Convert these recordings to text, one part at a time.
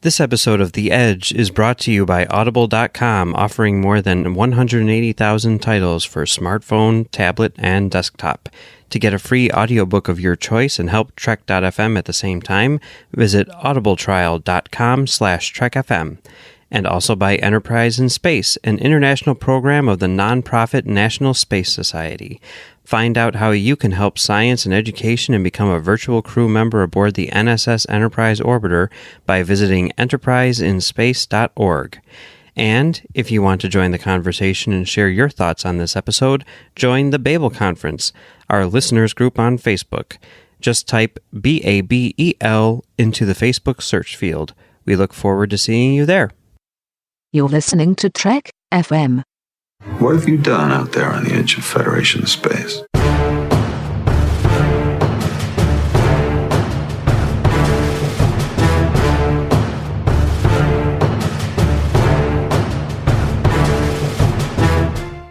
This episode of The Edge is brought to you by Audible.com, offering more than 180,000 titles for smartphone, tablet, and desktop. To get a free audiobook of your choice and help Trek.fm at the same time, visit audibletrial.com/trekfm. And also by Enterprise in Space, an international program of the nonprofit National Space Society. Find out how you can help science and education and become a virtual crew member aboard the NSS Enterprise Orbiter by visiting enterpriseinspace.org. And if you want to join the conversation and share your thoughts on this episode, join the Babel Conference, our listeners group on Facebook. Just type BABEL into the Facebook search field. We look forward to seeing you there. You're listening to Trek FM. What have you done out there on the edge of Federation space?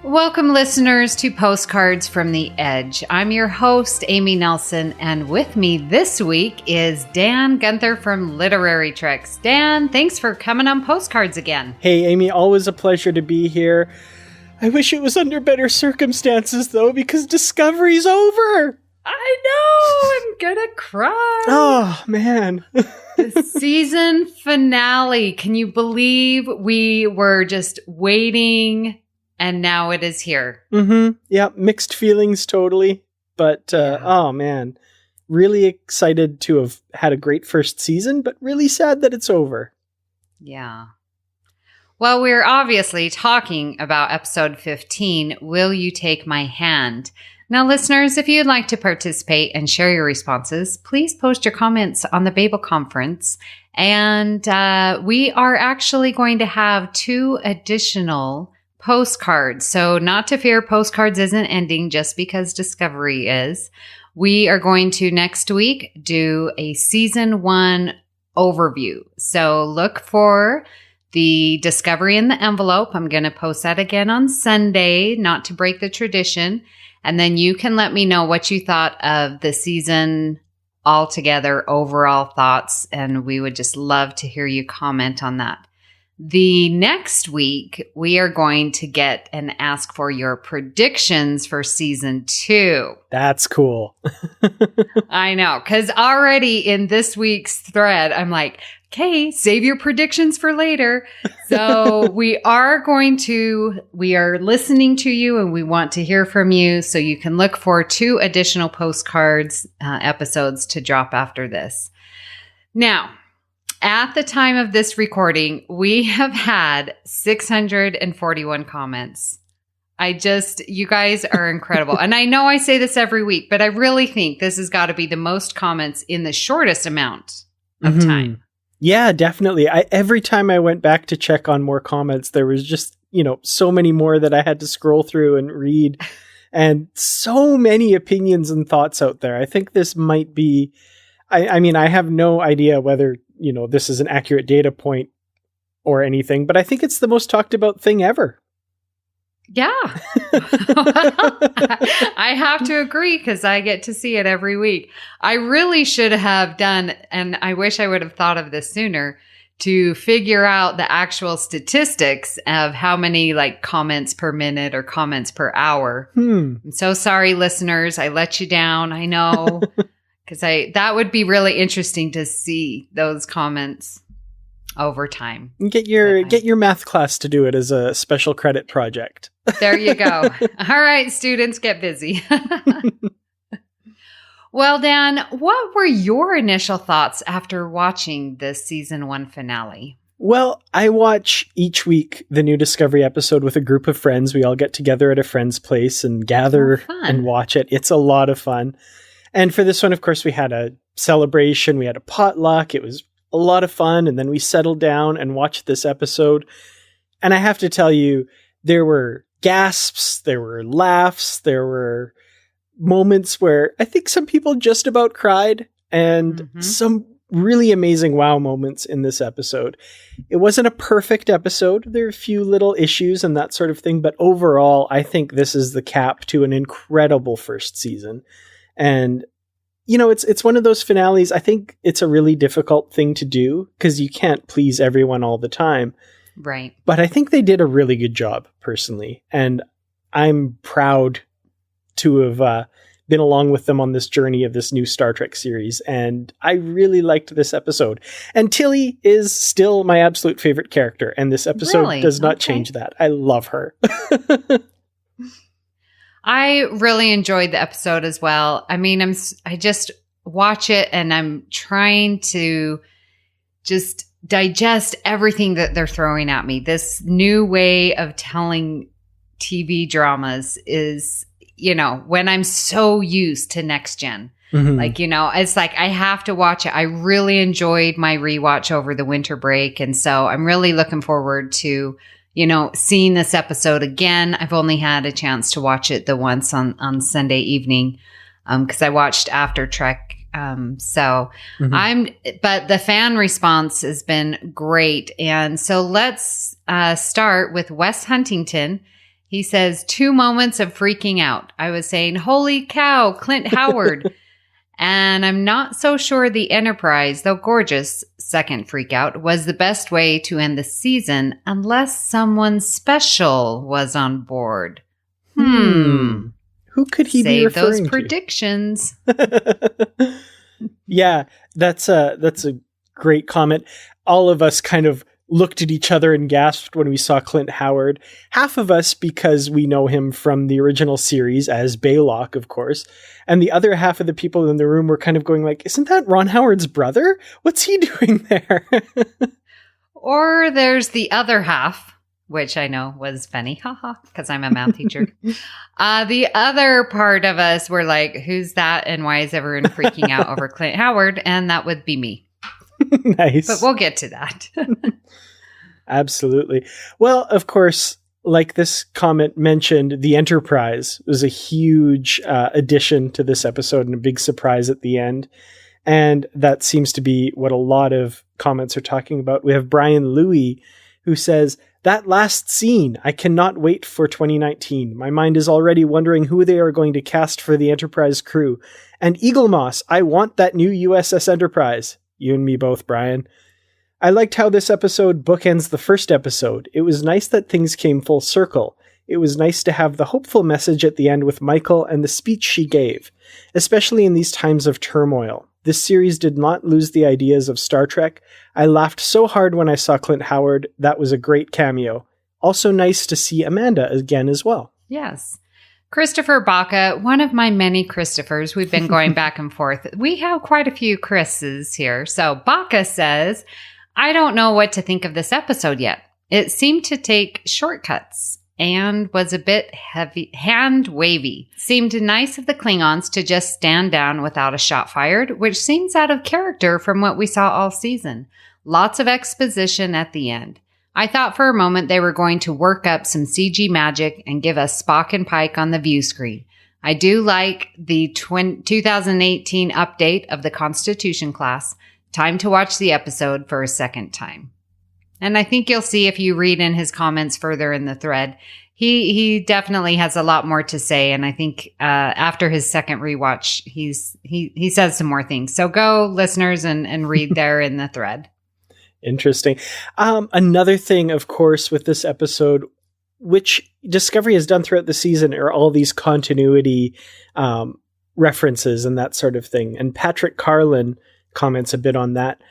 Welcome, listeners, to Postcards from the Edge. I'm your host, Amy Nelson, and with me this week is Dan Gunther from Literary Treks. Dan, thanks for coming on Postcards again. Hey, Amy, always a pleasure to be here. I wish it was under better circumstances, though, because Discovery's over. I know! I'm gonna cry. Oh, man. The season finale. Can you believe we were just waiting and now it is here? Mm-hmm. Yeah, mixed feelings totally. But, oh, man. Really excited to have had a great first season, but really sad that it's over. Yeah. Well, we're obviously talking about episode 15, Will You Take My Hand? Now, listeners, if you'd like to participate and share your responses, please post your comments on the Babel Conference. And we are actually going to have 2 additional postcards. So not to fear, Postcards isn't ending just because Discovery is. We are going to next week do a season 1 overview. So look for the Discovery in the Envelope. I'm going to post that again on Sunday, not to break the tradition. And then you can let me know what you thought of the season altogether, overall thoughts. And we would just love to hear you comment on that. The next week, we are going to get and ask for your predictions for season 2. That's cool. I know, because already in this week's thread, I'm like, okay, save your predictions for later. So we are listening to you and we want to hear from you. So you can look for 2 additional postcards episodes to drop after this. Now, at the time of this recording, we have had 641 comments. You guys are incredible. And I know I say this every week, but I really think this has got to be the most comments in the shortest amount of time. Yeah, definitely. Every time I went back to check on more comments, there was just, so many more that I had to scroll through and read, and so many opinions and thoughts out there. I think this might be, I mean, I have no idea whether, this is an accurate data point or anything, but I think it's the most talked about thing ever. Yeah. I have to agree because I get to see it every week. I really should have done, and I wish I would have thought of this sooner, to figure out the actual statistics of how many comments per minute or comments per hour. I'm so sorry, listeners. I let you down. I know. Because that would be really interesting to see those comments over time. Get your math class to do it as a special credit project. There you go. All right, students, get busy. Well, Dan, what were your initial thoughts after watching this season 1 finale? Well, I watch each week the new Discovery episode with a group of friends. We all get together at a friend's place and gather and watch it. It's a lot of fun. And for this one, of course, we had a celebration. We had a potluck. It was a lot of fun. And then we settled down and watched this episode. And I have to tell you, there were gasps, there were laughs, there were moments where I think some people just about cried, and some really amazing wow moments in this episode. It wasn't a perfect episode. There are a few little issues and that sort of thing. But overall, I think this is the cap to an incredible first season. And it's one of those finales. I think it's a really difficult thing to do because you can't please everyone all the time. Right. But I think they did a really good job personally. And I'm proud to have been along with them on this journey of this new Star Trek series. And I really liked this episode. And Tilly is still my absolute favorite character. And this episode does not change that. I love her. I really enjoyed the episode as well. I mean, I just watch it and I'm trying to just digest everything that they're throwing at me. This new way of telling TV dramas is, when I'm so used to Next Gen. Mm-hmm. Like, it's like I have to watch it. I really enjoyed my rewatch over the winter break. And so I'm really looking forward to seeing this episode again. I've only had a chance to watch it the once on Sunday evening because I watched After Trek. But the fan response has been great. And so let's start with Wes Huntington. He says, 2 moments of freaking out. I was saying, holy cow, Clint Howard. And I'm not so sure the Enterprise, though gorgeous, second freakout was the best way to end the season unless someone special was on board. Who could he be referring those to? Predictions. Yeah, that's a great comment. All of us kind of looked at each other and gasped when we saw Clint Howard. Half of us because we know him from the original series as Baylock, of course. And the other half of the people in the room were kind of going like, isn't that Ron Howard's brother? What's he doing there? Or there's the other half, which I know was funny, haha, because I'm a math teacher. The other part of us were like, who's that? And why is everyone freaking out over Clint Howard? And that would be me. Nice. But we'll get to that. Absolutely. Well, of course, like this comment mentioned, the Enterprise was a huge addition to this episode and a big surprise at the end. And that seems to be what a lot of comments are talking about. We have Brian Louie who says, that last scene, I cannot wait for 2019. My mind is already wondering who they are going to cast for the Enterprise crew. And Eagle Moss, I want that new USS Enterprise. You and me both, Brian. I liked how this episode bookends the first episode. It was nice that things came full circle. It was nice to have the hopeful message at the end with Michael and the speech she gave, especially in these times of turmoil. This series did not lose the ideas of Star Trek. I laughed so hard when I saw Clint Howard. That was a great cameo. Also nice to see Amanda again as well. Yes. Christopher Baca, one of my many Christophers. We've been going back and forth. We have quite a few Chris's here. So Baca says, I don't know what to think of this episode yet. It seemed to take shortcuts and was a bit heavy, hand wavy. Seemed nice of the Klingons to just stand down without a shot fired, which seems out of character from what we saw all season. Lots of exposition at the end. I thought for a moment they were going to work up some CG magic and give us Spock and Pike on the view screen. I do like the 2018 update of the Constitution class. Time to watch the episode for a second time. And I think you'll see if you read in his comments further in the thread, he definitely has a lot more to say. And I think after his second rewatch, he says some more things. So go, listeners, and read there in the thread. Interesting. Another thing, of course, with this episode, which Discovery has done throughout the season, are all these continuity references and that sort of thing. And Patrick Carlin comments a bit on that.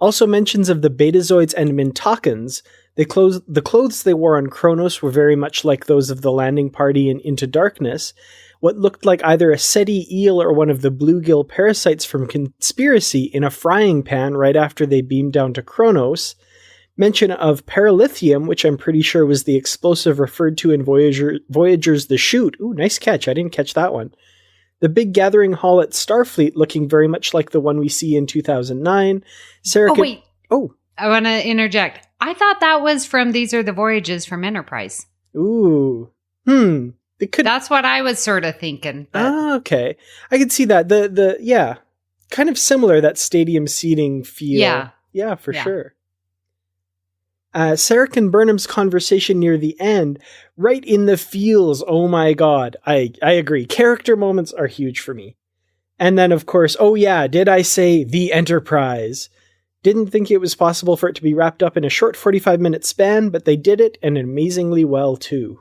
Also mentions of the Betazoids and Mintakans. The clothes they wore on Kronos were very much like those of the landing party in Into Darkness. What looked like either a SETI eel or one of the bluegill parasites from Conspiracy in a frying pan right after they beamed down to Kronos. Mention of Paralithium, which I'm pretty sure was the explosive referred to in Voyager's The Chute. Ooh, nice catch. I didn't catch that one. The big gathering hall at Starfleet looking very much like the one we see in 2009. Sarah wait. Oh. I want to interject. I thought that was from These Are the Voyages from Enterprise. Ooh. That's what I was sort of thinking. Ah, okay. I could see that. The kind of similar, that stadium seating feel. Yeah, for sure. Sarek and Burnham's conversation near the end, right in the feels. Oh my God. I agree. Character moments are huge for me. And then, of course, oh yeah, did I say the Enterprise? Didn't think it was possible for it to be wrapped up in a short 45-minute span, but they did it, and amazingly well, too.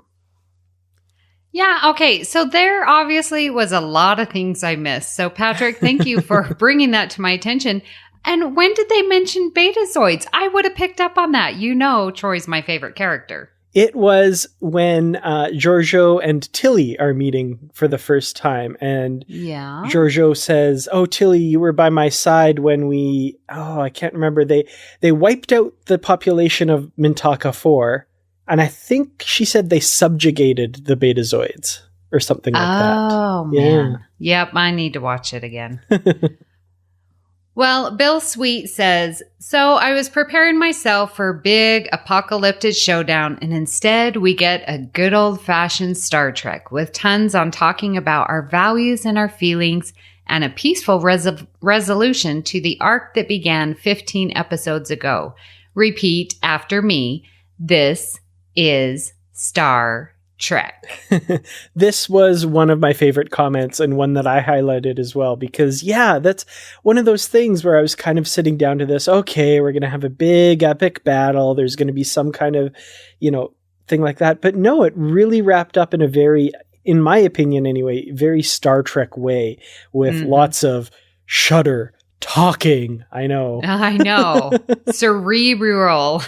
Yeah, okay, so there obviously was a lot of things I missed. So, Patrick, thank you for bringing that to my attention. And when did they mention Betazoids? I would have picked up on that. You know Troy's my favorite character. It was when Giorgio and Tilly are meeting for the first time. And Giorgio says, oh, Tilly, you were by my side when I can't remember. They wiped out the population of Mintaka 4. And I think she said they subjugated the Betazoids or something like that. Oh, man. Yeah. Yep, I need to watch it again. Well, Bill Sweet says, so I was preparing myself for a big apocalyptic showdown, and instead we get a good old-fashioned Star Trek with tons on talking about our values and our feelings and a peaceful resolution to the arc that began 15 episodes ago. Repeat after me. This is Star Trek. This was one of my favorite comments and one that I highlighted as well, because that's one of those things where I was kind of sitting down to this, okay, we're going to have a big epic battle. There's going to be some kind of, thing like that. But no, it really wrapped up in a very, in my opinion anyway, very Star Trek way with lots of shudder, talking. I know. Cerebral.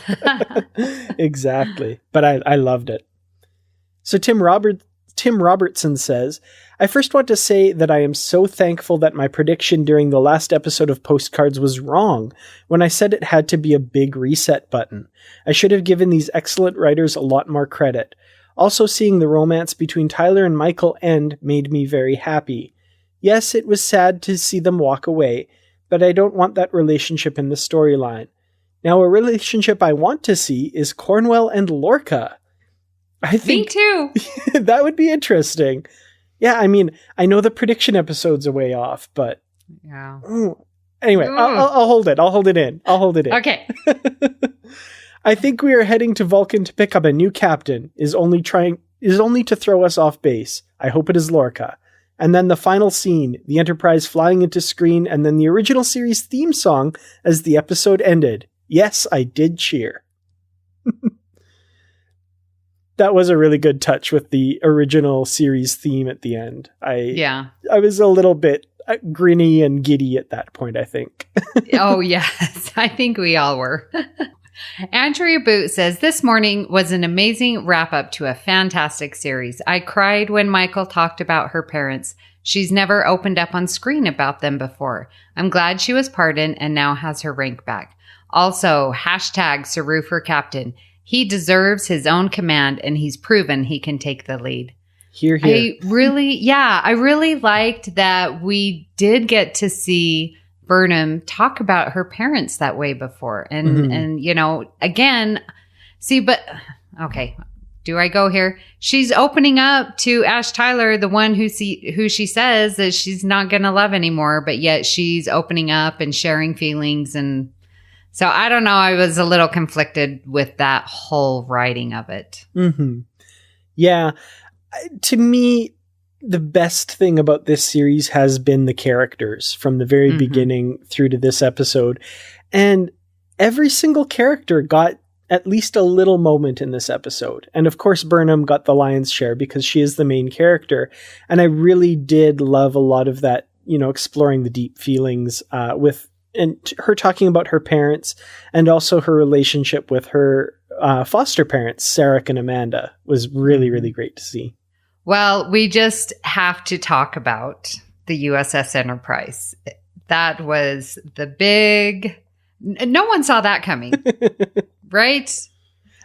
Exactly. But I loved it. So Tim Robertson says, I first want to say that I am so thankful that my prediction during the last episode of Postcards was wrong when I said it had to be a big reset button. I should have given these excellent writers a lot more credit. Also, seeing the romance between Tyler and Michael end made me very happy. Yes, it was sad to see them walk away, but I don't want that relationship in the storyline. Now, a relationship I want to see is Cornwell and Lorca. I think me too. That would be interesting. Yeah, I mean, I know the prediction episode's a way off, but anyway, I'll hold it. I'll hold it in. Okay. I think we are heading to Vulcan to pick up a new captain. Is only to throw us off base. I hope it is Lorca. And then the final scene, the Enterprise flying into screen, and then the original series theme song as the episode ended. Yes, I did cheer. That was a really good touch with the original series theme at the end. I was a little bit grinny and giddy at that point, I think. Oh, yes. I think we all were. Andrea Boot says, this morning was an amazing wrap-up to a fantastic series. I cried when Michael talked about her parents. She's never opened up on screen about them before. I'm glad she was pardoned and now has her rank back. Also, hashtag Saru for captain. He deserves his own command, and he's proven he can take the lead. Hear. I really liked that we did get to see Burnham talk about her parents that way before. And again, okay, do I go here? She's opening up to Ash Tyler, the one who she says that she's not going to love anymore, but yet she's opening up and sharing feelings. And so I don't know. I was a little conflicted with that whole writing of it. Mm-hmm. Yeah. To me, the best thing about this series has been the characters from the very beginning through to this episode. And every single character got at least a little moment in this episode. And of course, Burnham got the lion's share because she is the main character. And I really did love a lot of that, exploring the deep feelings and her talking about her parents and also her relationship with her foster parents, Sarek and Amanda, was really, really great to see. Well, we just have to talk about the USS Enterprise. That was the big... No one saw that coming, right?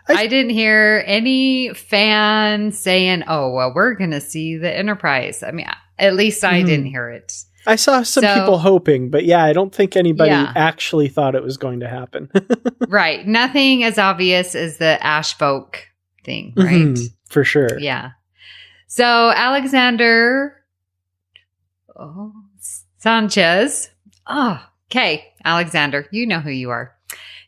I didn't hear any fan saying, oh, well, we're going to see the Enterprise. I mean, at least I didn't hear it. I saw some people hoping, but I don't think anybody actually thought it was going to happen. Right. Nothing as obvious as the Ash Folk thing, right? For sure. Yeah. So Alexander Sanchez. Oh, okay. Alexander, you know who you are.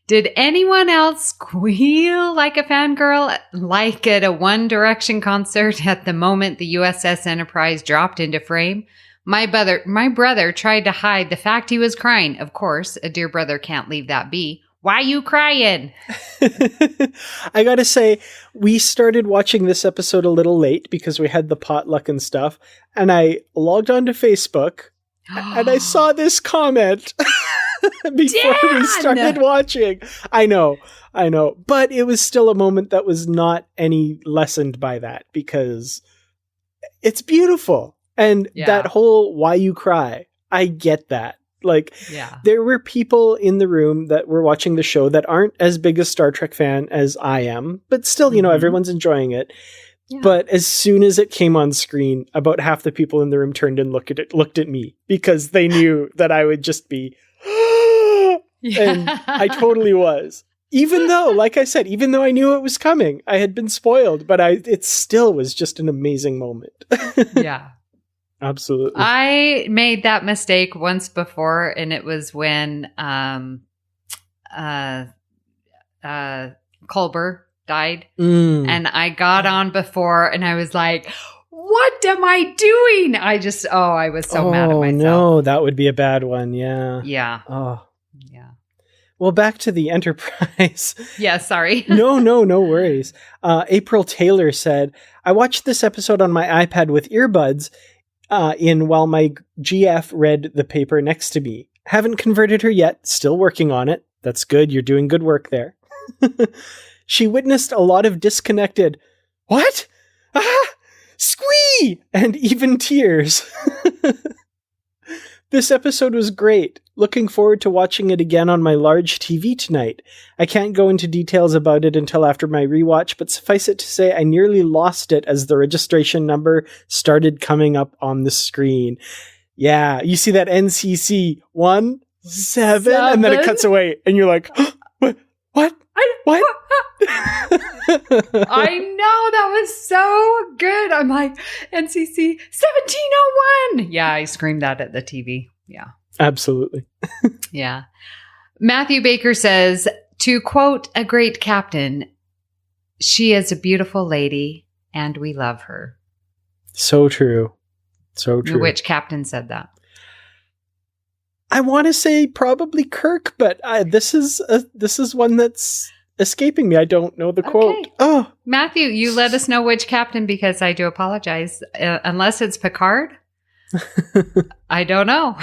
Did anyone else squeal like a fangirl, like at a One Direction concert at the moment the USS Enterprise dropped into frame? My brother tried to hide the fact he was crying. Of course, a dear brother can't leave that be. Why you crying? I gotta say, we started watching this episode a little late because we had the potluck and stuff, and I logged onto Facebook, and I saw this comment before we started watching. I know, but it was still a moment that was not any lessened by that, because it's beautiful. And that whole why you cry, I get that. Like, there were people in the room that were watching the show that aren't as big a Star Trek fan as I am, but still, you know, everyone's enjoying it. Yeah. But as soon as it came on screen, about half the people in the room turned and looked at me, because they knew that I would just be, and I totally was. Even though, like I said, even though I knew it was coming, I had been spoiled, but it still was just an amazing moment. Yeah. Absolutely. I made that mistake once before, and it was when Culber died. And I got on before, and I was like, what am I doing? I was so mad at myself. No, that would be a bad one. Yeah. Yeah. Oh. Yeah. Well, back to the Enterprise. Yeah, sorry. No worries. April Taylor said, I watched this episode on my iPad with earbuds while my GF read the paper next to me. Haven't converted her yet. Still working on it. That's good. You're doing good work there. She witnessed a lot of disconnected, what? Ah! Squee! And even tears. This episode was great. Looking forward to watching it again on my large TV tonight. I can't go into details about it until after my rewatch, but suffice it to say I nearly lost it as the registration number started coming up on the screen. Yeah, you see that NCC 17, and then it cuts away, and you're like, what? I know, that was so good. I'm like, NCC 1701. Yeah, I screamed that at the TV. Yeah. Absolutely. Yeah. Matthew Baker says, to quote a great captain, she is a beautiful lady and we love her. So true. So true. Which captain said that? I want to say probably Kirk, but this is one that's escaping me. I don't know the quote. Oh, Matthew, you let us know which captain, because I do apologize. Unless it's Picard, I don't know.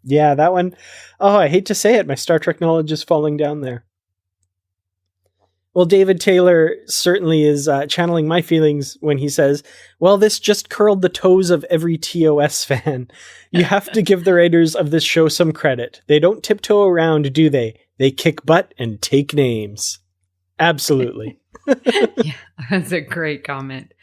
Yeah, that one. Oh, I hate to say it. My Star Trek knowledge is falling down there. Well, David Taylor certainly is channeling my feelings when he says, well, this just curled the toes of every TOS fan. You have to give the writers of this show some credit. They don't tiptoe around, do they? They kick butt and take names. Absolutely. Yeah, that's a great comment.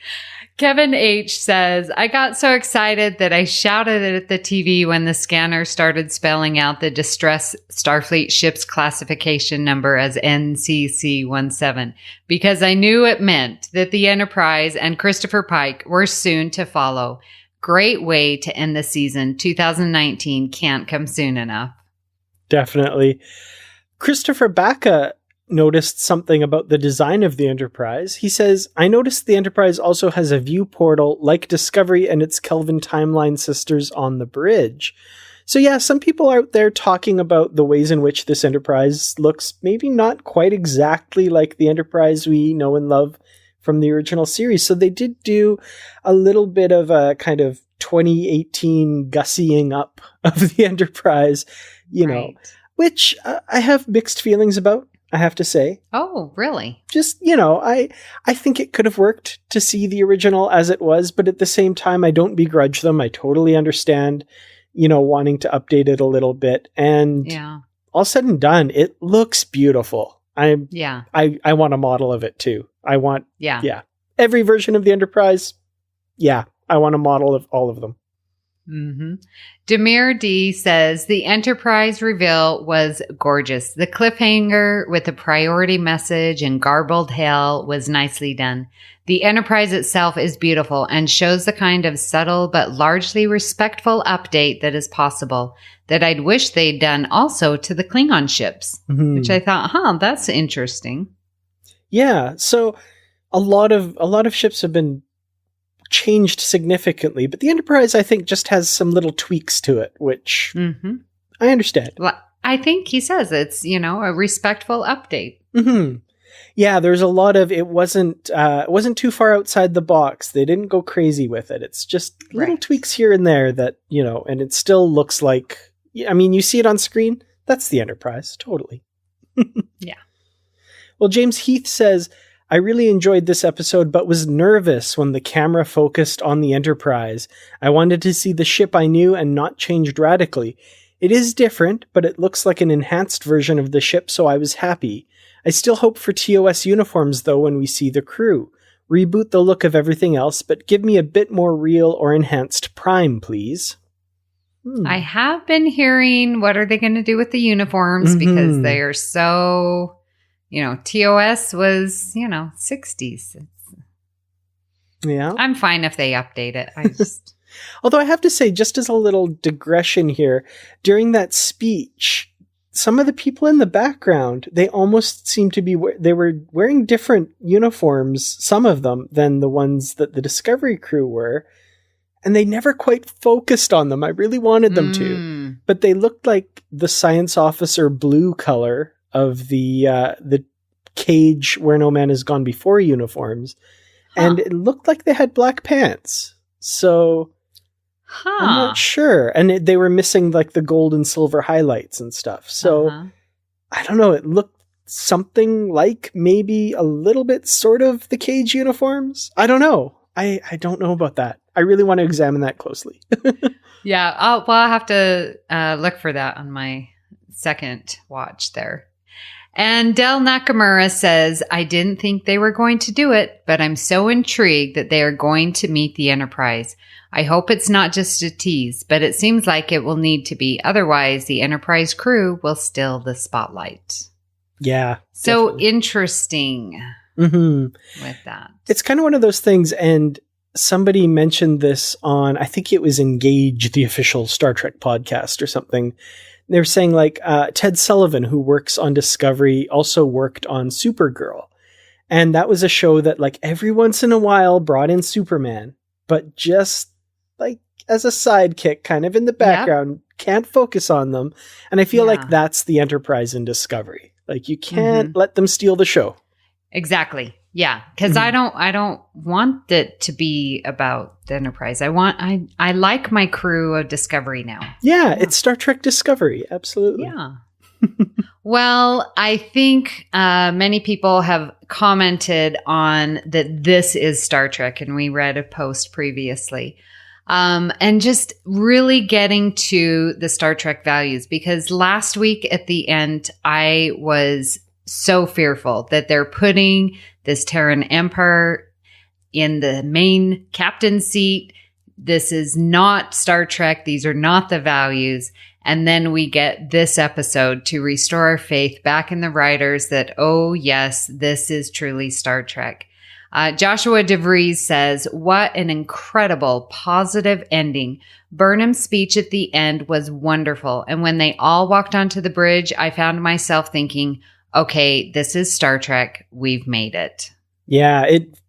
Kevin H. says, I got so excited that I shouted at the TV when the scanner started spelling out the distress Starfleet ship's classification number as NCC-17, because I knew it meant that the Enterprise and Christopher Pike were soon to follow. Great way to end the season. 2019 can't come soon enough. Definitely. Christopher Baca noticed something about the design of the Enterprise. He says, I noticed the Enterprise also has a view portal like Discovery and its Kelvin timeline sisters on the bridge. So yeah, some people out there talking about the ways in which this Enterprise looks maybe not quite exactly like the Enterprise we know and love from the original series. So they did do a little bit of a kind of 2018 gussying up of the Enterprise, you know, which I have mixed feelings about. I have to say. Oh, really? Just, you know, I think it could have worked to see the original as it was, but at the same time, I don't begrudge them. I totally understand, you know, wanting to update it a little bit. And all said and done, it looks beautiful. I want a model of it too. I want, every version of the Enterprise. Yeah, I want a model of all of them. Mm-hmm. Demir D says the Enterprise reveal was gorgeous. The cliffhanger with the priority message and garbled hail was nicely done. The Enterprise itself is beautiful and shows the kind of subtle but largely respectful update that is possible, that I'd wish they'd done also to the Klingon ships, which I thought, that's interesting. Yeah, so a lot of ships have been changed significantly, but the Enterprise, I think, just has some little tweaks to it, which I understand. Well, I think he says it's, a respectful update. Mm-hmm. Yeah, there's a lot of, it wasn't too far outside the box. They didn't go crazy with it. It's just little tweaks here and there that, and it still looks like, you see it on screen. That's the Enterprise. Totally. Yeah. Well, James Heath says, I really enjoyed this episode, but was nervous when the camera focused on the Enterprise. I wanted to see the ship I knew and not changed radically. It is different, but it looks like an enhanced version of the ship, so I was happy. I still hope for TOS uniforms, though, when we see the crew. Reboot the look of everything else, but give me a bit more real or enhanced Prime, please. I have been hearing, what are they going to do with the uniforms? Because they are so, TOS was, 60s. Yeah. I'm fine if they update it. I just... Although I have to say, just as a little digression here, during that speech, some of the people in the background, they almost seemed to be, they were wearing different uniforms, some of them, than the ones that the Discovery crew were. And they never quite focused on them. I really wanted them to. But they looked like the science officer blue color of the Cage Where No Man Has Gone Before uniforms. And it looked like they had black pants. So I'm not sure. And they were missing like the gold and silver highlights and stuff. So I don't know. It looked something like maybe a little bit sort of the Cage uniforms. I don't know. I don't know about that. I really want to examine that closely. Yeah, I'll have to look for that on my second watch there. And Del Nakamura says, I didn't think they were going to do it, but I'm so intrigued that they are going to meet the Enterprise. I hope it's not just a tease, but it seems like it will need to be. Otherwise, the Enterprise crew will steal the spotlight. Yeah. So definitely. Interesting with that. It's kind of one of those things, and somebody mentioned this on, I think it was Engage, the official Star Trek podcast or something. They were saying like Ted Sullivan, who works on Discovery, also worked on Supergirl. And that was a show that like every once in a while brought in Superman, but just like as a sidekick kind of in the background, can't focus on them. And I feel like that's the Enterprise in Discovery. Like you can't let them steal the show. Exactly. Yeah, because I don't want it to be about the Enterprise. I like my crew of Discovery now. Yeah, it's Star Trek Discovery. Absolutely. Yeah. Well, I think many people have commented on that this is Star Trek, and we read a post previously. And just really getting to the Star Trek values, because last week at the end, I was so fearful that they're putting this Terran Empire in the main captain seat. This is not Star Trek. These are not the values. And then we get this episode to restore our faith back in the writers that, oh yes, this is truly Star Trek. Joshua DeVries says, what an incredible positive ending. Burnham's speech at the end was wonderful. And when they all walked onto the bridge, I found myself thinking, okay, this is Star Trek. We've made it. Yeah,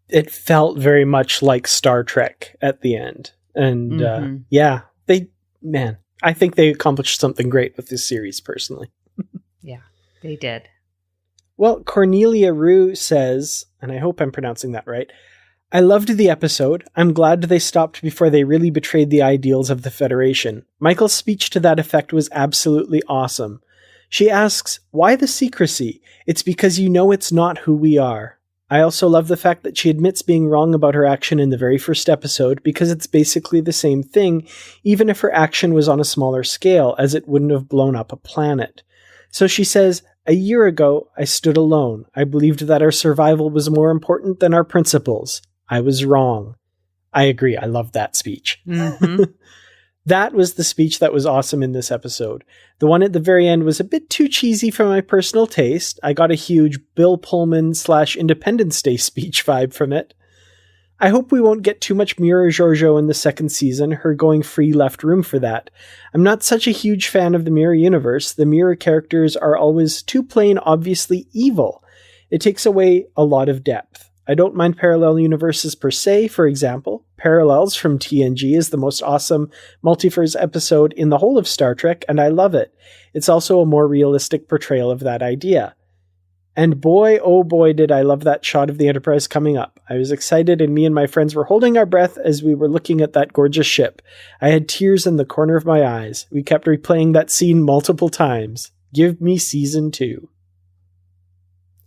it felt very much like Star Trek at the end. And I think they accomplished something great with this series personally. Yeah, they did. Well, Cornelia Rue says, and I hope I'm pronouncing that right, I loved the episode. I'm glad they stopped before they really betrayed the ideals of the Federation. Michael's speech to that effect was absolutely awesome. She asks, why the secrecy? It's because you know it's not who we are. I also love the fact that she admits being wrong about her action in the very first episode, because it's basically the same thing, even if her action was on a smaller scale, as it wouldn't have blown up a planet. So she says, a year ago, I stood alone. I believed that our survival was more important than our principles. I was wrong. I agree. I love that speech. That was the speech that was awesome in this episode. The one at the very end was a bit too cheesy for my personal taste. I got a huge Bill Pullman / Independence Day speech vibe from it. I hope we won't get too much Mira Georgiou in the second season. Her going free left room for that. I'm not such a huge fan of the Mira universe. The Mira characters are always too plain obviously evil. It takes away a lot of depth. I don't mind parallel universes per se. For example, Parallels from TNG is the most awesome multiverse episode in the whole of Star Trek, and I love it. It's also a more realistic portrayal of that idea. And boy, oh boy, did I love that shot of the Enterprise coming up. I was excited, and me and my friends were holding our breath as we were looking at that gorgeous ship. I had tears in the corner of my eyes. We kept replaying that scene multiple times. Give me season 2.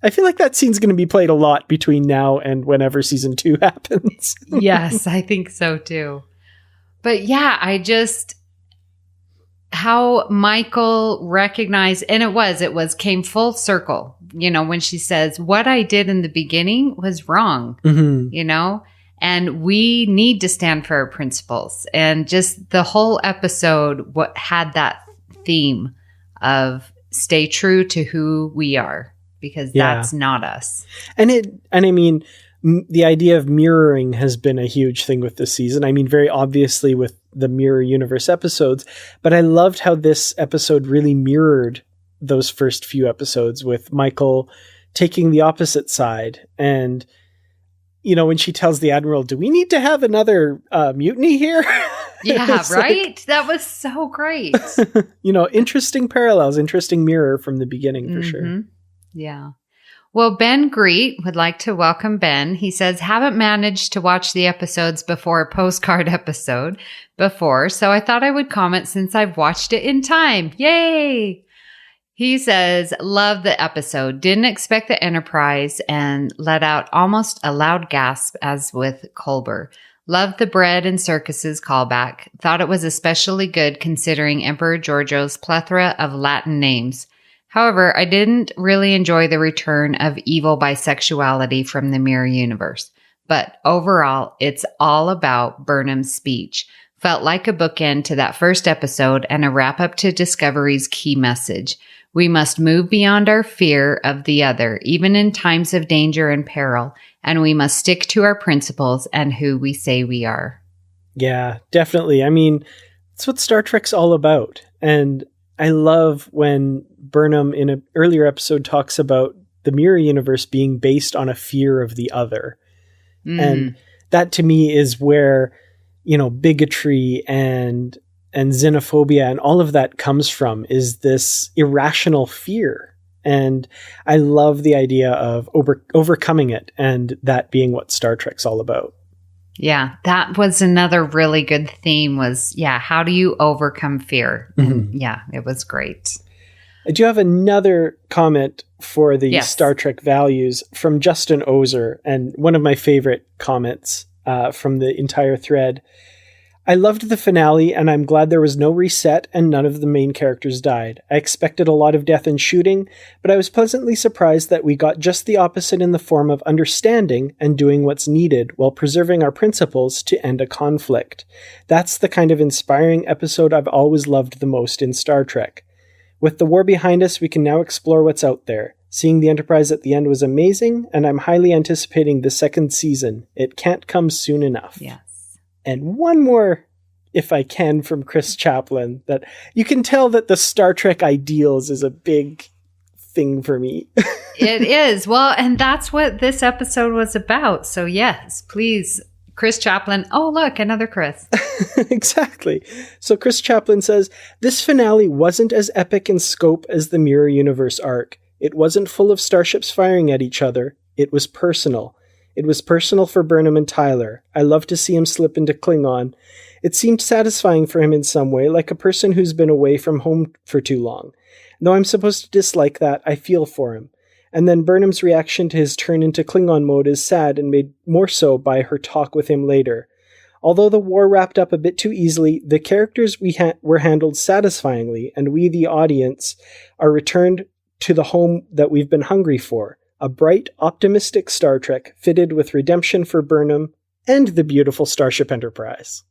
I feel like that scene's going to be played a lot between now and whenever season 2 happens. Yes, I think so too. But yeah, how Michael recognized, and came full circle, when she says, what I did in the beginning was wrong, and we need to stand for our principles. And just the whole episode had that theme of stay true to who we are, because that's not us. And I mean, the idea of mirroring has been a huge thing with this season. I mean, very obviously with the Mirror Universe episodes, but I loved how this episode really mirrored those first few episodes with Michael taking the opposite side. And, when she tells the Admiral, do we need to have another mutiny here? Yeah, right? That was so great. Interesting parallels, interesting mirror from the beginning for sure. Yeah. Well, Ben Greet would like to welcome Ben. He says, haven't managed to watch the episodes before a postcard episode before, so I thought I would comment since I've watched it in time. Yay! He says, love the episode. Didn't expect the Enterprise and let out almost a loud gasp as with Culber. Loved the bread and circuses callback. Thought it was especially good considering Emperor Georgiou's plethora of Latin names. However, I didn't really enjoy the return of evil bisexuality from the Mirror Universe. But overall, it's all about Burnham's speech. Felt like a bookend to that first episode and a wrap-up to Discovery's key message. We must move beyond our fear of the other, even in times of danger and peril, and we must stick to our principles and who we say we are. Yeah, definitely. I mean, it's what Star Trek's all about. And I love when Burnham in an earlier episode talks about the Mirror Universe being based on a fear of the other. And that to me is where, bigotry and xenophobia and all of that comes from, is this irrational fear. And I love the idea of overcoming it, and that being what Star Trek's all about. Yeah, that was another really good theme was, how do you overcome fear? And it was great. I do have another comment for the Star Trek values from Justin Ozer, and one of my favorite comments from the entire thread. I loved the finale, and I'm glad there was no reset and none of the main characters died. I expected a lot of death and shooting, but I was pleasantly surprised that we got just the opposite in the form of understanding and doing what's needed while preserving our principles to end a conflict. That's the kind of inspiring episode I've always loved the most in Star Trek. With the war behind us, we can now explore what's out there. Seeing the Enterprise at the end was amazing, and I'm highly anticipating the second season. It can't come soon enough. Yes. And one more, if I can, from Chris Chaplin, that you can tell that the Star Trek ideals is a big thing for me. It is. Well, and that's what this episode was about. So yes, please, Chris Chaplin. Oh, look, another Chris. Exactly. So Chris Chaplin says, this finale wasn't as epic in scope as the Mirror Universe arc. It wasn't full of starships firing at each other. It was personal. It was personal for Burnham and Tyler. I love to see him slip into Klingon. It seemed satisfying for him in some way, like a person who's been away from home for too long. Though I'm supposed to dislike that, I feel for him. And then Burnham's reaction to his turn into Klingon mode is sad and made more so by her talk with him later. Although the war wrapped up a bit too easily, the characters were handled satisfyingly, and we, the audience, are returned to the home that we've been hungry for. A bright, optimistic Star Trek fitted with redemption for Burnham and the beautiful Starship Enterprise.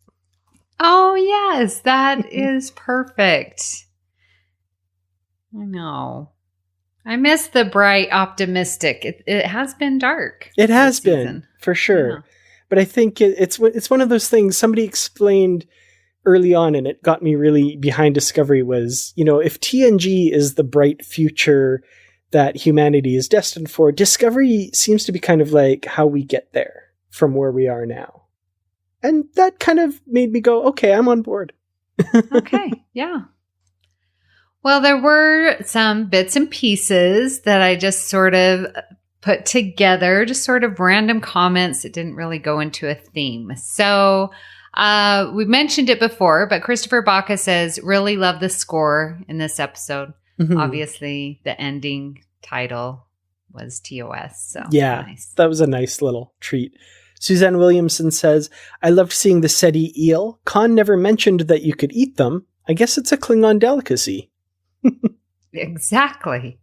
Oh, yes, that is perfect. I know. I miss the bright, optimistic. It has been dark. It has been, for sure. Yeah. But I think it's one of those things somebody explained early on, and it got me really behind Discovery, was, if TNG is the bright future that humanity is destined for, Discovery seems to be kind of like how we get there from where we are now. And that kind of made me go, okay, I'm on board. Okay, yeah. Well, there were some bits and pieces that I just sort of put together, just sort of random comments that didn't really go into a theme. So we mentioned it before, but Christopher Baca says, really love the score in this episode. Mhm. Obviously, the ending title was TOS. So Yeah, nice. that was a nice little treat. Suzanne Williamson says, I loved seeing the SETI eel. Khan never mentioned that you could eat them. I guess it's a Klingon delicacy. Exactly.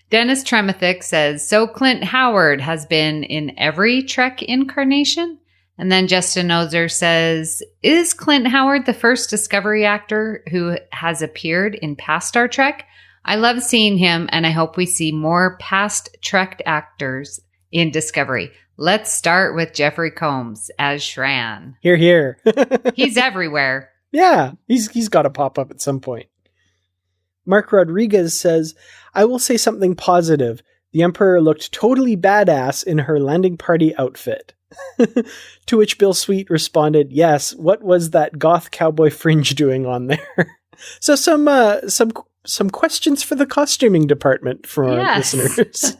Dennis Tremathick says, so Clint Howard has been in every Trek incarnation? And then Justin Ozer says, is Clint Howard the first Discovery actor who has appeared in past Star Trek? I love seeing him, and I hope we see more past Trek actors in Discovery. Let's start with Jeffrey Combs as Shran. Hear, hear. He's everywhere. Yeah, he's got to pop up at some point. Mark Rodriguez says, I will say something positive. The Emperor looked totally badass in her landing party outfit. To which Bill Sweet responded, yes, what was that goth cowboy fringe doing on there? So some questions for the costuming department for our listeners.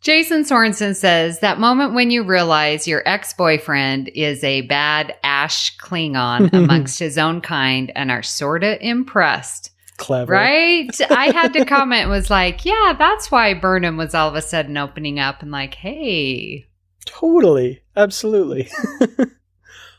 Jason Sorensen says, that moment when you realize your ex-boyfriend is a bad Ash Klingon amongst his own kind and are sorta impressed. Clever. Right? I had to comment, was like, yeah, that's why Burnham was all of a sudden opening up and like, hey. Totally. Absolutely.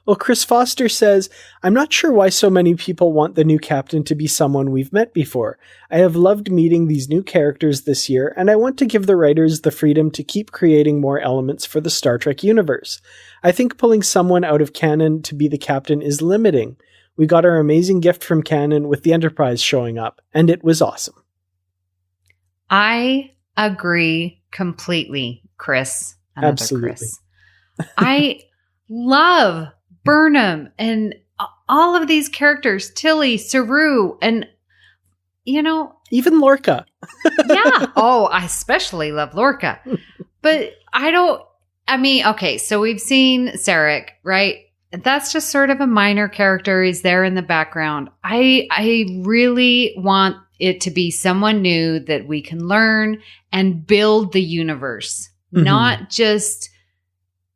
Well, Chris Foster says, I'm not sure why so many people want the new captain to be someone we've met before. I have loved meeting these new characters this year, and I want to give the writers the freedom to keep creating more elements for the Star Trek universe. I think pulling someone out of canon to be the captain is limiting. We got our amazing gift from canon with the Enterprise showing up, and it was awesome. I agree completely, Chris. Another Absolutely. Chris. I love Burnham and all of these characters, Tilly, Saru, and, you know. Even Lorca. Yeah. Oh, I especially love Lorca. But okay, so we've seen Sarek, right? That's just sort of a minor character. He's there in the background. I really want it to be someone new that we can learn and build the universe, not just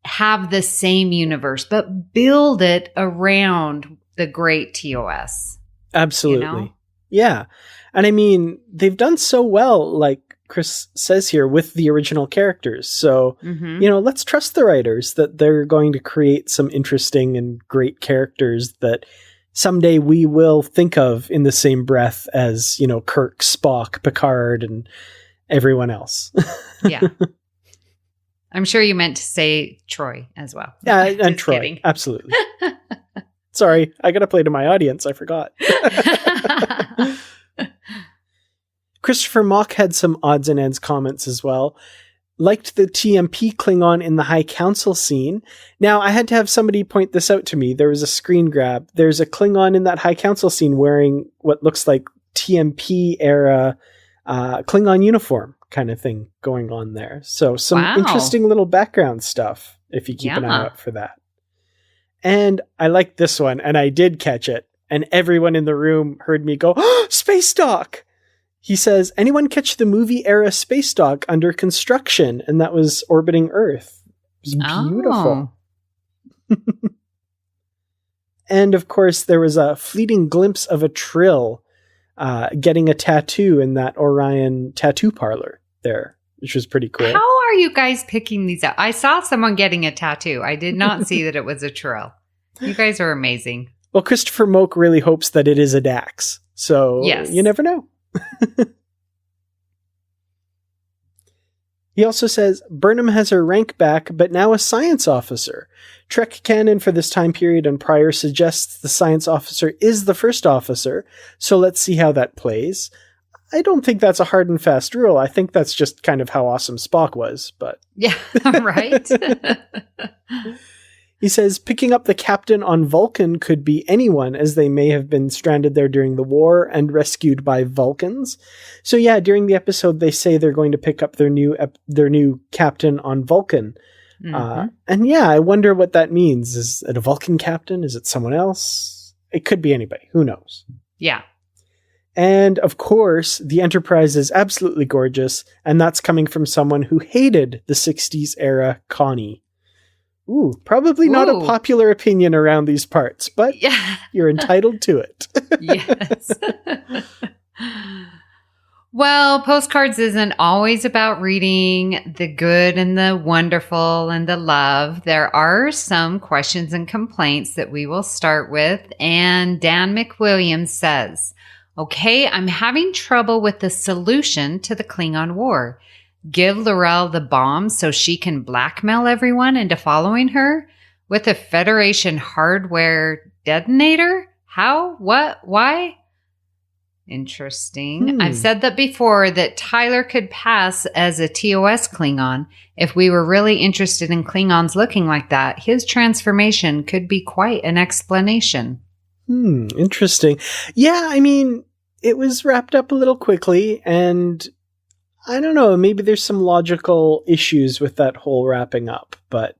have the same universe, but build it around the great TOS. Absolutely. You know? Yeah. And I mean, they've done so well, like Chris says here, with the original characters. So, let's trust the writers that they're going to create some interesting and great characters that someday we will think of in the same breath as, Kirk, Spock, Picard, and everyone else. Yeah. I'm sure you meant to say Troy as well. Yeah, and Troy. Kidding. Absolutely. Sorry, I got to play to my audience. I forgot. Christopher Mock had some odds and ends comments as well. Liked the TMP Klingon in the High Council scene. Now, I had to have somebody point this out to me. There was a screen grab. There's a Klingon in that High Council scene wearing what looks like TMP era Klingon uniform kind of thing going on there. So some interesting little background stuff if you keep an eye out for that. And I like this one, and I did catch it. And everyone in the room heard me go, oh, Space Dock! He says, anyone catch the movie era Space Dock under construction? And that was orbiting Earth. It was beautiful. And of course, there was a fleeting glimpse of a Trill getting a tattoo in that Orion tattoo parlor there, which was pretty cool. How are you guys picking these up? I saw someone getting a tattoo. I did not see that it was a Trill. You guys are amazing. Well, Christopher Moak really hopes that it is a Dax. So you never know. He also says, Burnham has her rank back, but now a science officer. Trek canon for this time period and prior suggests the science officer is the first officer, so let's see how that plays. I don't think that's a hard and fast rule. I think that's just kind of how awesome Spock was, but... Yeah, right? He says, picking up the captain on Vulcan could be anyone, as they may have been stranded there during the war and rescued by Vulcans. So yeah, during the episode, they say they're going to pick up their new captain on Vulcan. And yeah, I wonder what that means. Is it a Vulcan captain? Is it someone else? It could be anybody. Who knows? Yeah. And of course, the Enterprise is absolutely gorgeous, and that's coming from someone who hated the 60s era Connie. Ooh, probably not a popular opinion around these parts, but you're entitled to it. Yes. Well, Postcards isn't always about reading the good and the wonderful and the love. There are some questions and complaints that we will start with. And Dan McWilliams says, okay, I'm having trouble with the solution to the Klingon War. Give L'Rell the bomb so she can blackmail everyone into following her with a Federation hardware detonator? How? What? Why? Interesting. I've said that before, that Tyler could pass as a TOS Klingon. If we were really interested in Klingons looking like that, his transformation could be quite an explanation. Interesting. Yeah, I mean, it was wrapped up a little quickly, and I don't know, maybe there's some logical issues with that whole wrapping up, but